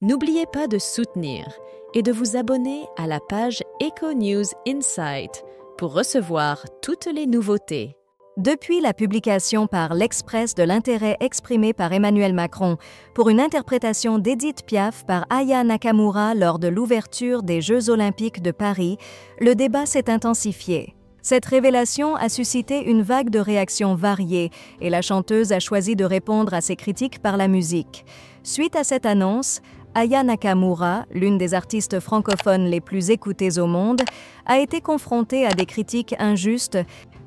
N'oubliez pas de soutenir et de vous abonner à la page Eco News Insight pour recevoir toutes les nouveautés. Depuis la publication par l'Express de l'intérêt exprimé par Emmanuel Macron pour une interprétation d'Édith Piaf par Aya Nakamura lors de l'ouverture des Jeux olympiques de Paris, le débat s'est intensifié. Cette révélation a suscité une vague de réactions variées et la chanteuse a choisi de répondre à ces critiques par la musique. Suite à cette annonce, Aya Nakamura, l'une des artistes francophones les plus écoutées au monde, a été confrontée à des critiques injustes.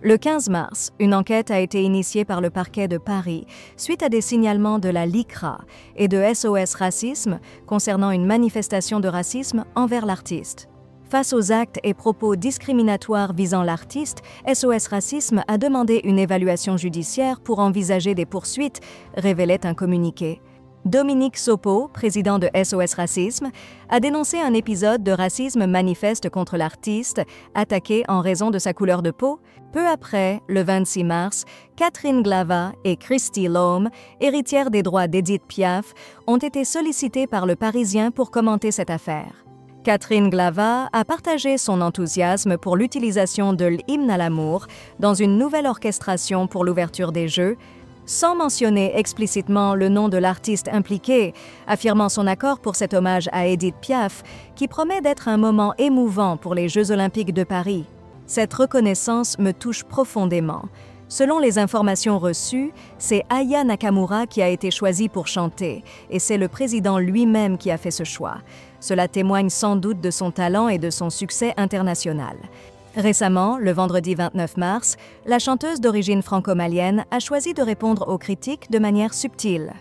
Le 15 mars, une enquête a été initiée par le parquet de Paris suite à des signalements de la LICRA et de SOS Racisme concernant une manifestation de racisme envers l'artiste. Face aux actes et propos discriminatoires visant l'artiste, SOS Racisme a demandé une évaluation judiciaire pour envisager des poursuites, révélait un communiqué. Dominique Sopo, président de SOS Racisme, a dénoncé un épisode de racisme manifeste contre l'artiste, attaqué en raison de sa couleur de peau. Peu après, le 26 mars, Catherine Glava et Kristi Lhomme, héritières des droits d'Édith Piaf, ont été sollicitées par Le Parisien pour commenter cette affaire. Catherine Glava a partagé son enthousiasme pour l'utilisation de l'hymne à l'amour dans une nouvelle orchestration pour l'ouverture des Jeux, sans mentionner explicitement le nom de l'artiste impliqué, affirmant son accord pour cet hommage à Édith Piaf, qui promet d'être un moment émouvant pour les Jeux olympiques de Paris. Cette reconnaissance me touche profondément. Selon les informations reçues, c'est Aya Nakamura qui a été choisie pour chanter, et c'est le président lui-même qui a fait ce choix. Cela témoigne sans doute de son talent et de son succès international. Récemment, le vendredi 29 mars, la chanteuse d'origine franco-malienne a choisi de répondre aux critiques de manière subtile.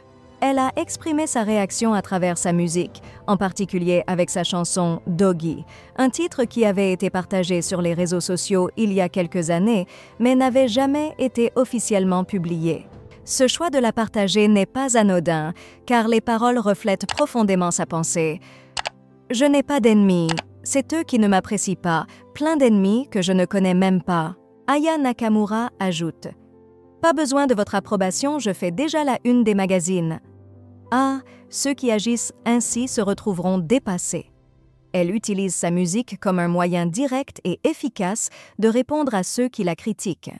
Elle a exprimé sa réaction à travers sa musique, en particulier avec sa chanson « Doggy », un titre qui avait été partagé sur les réseaux sociaux il y a quelques années, mais n'avait jamais été officiellement publié. Ce choix de la partager n'est pas anodin, car les paroles reflètent profondément sa pensée. « Je n'ai pas d'ennemis. C'est eux qui ne m'apprécient pas, plein d'ennemis que je ne connais même pas. » Aya Nakamura ajoute « Pas besoin de votre approbation, je fais déjà la une des magazines. » Ah, ceux qui agissent ainsi se retrouveront dépassés. Elle utilise sa musique comme un moyen direct et efficace de répondre à ceux qui la critiquent.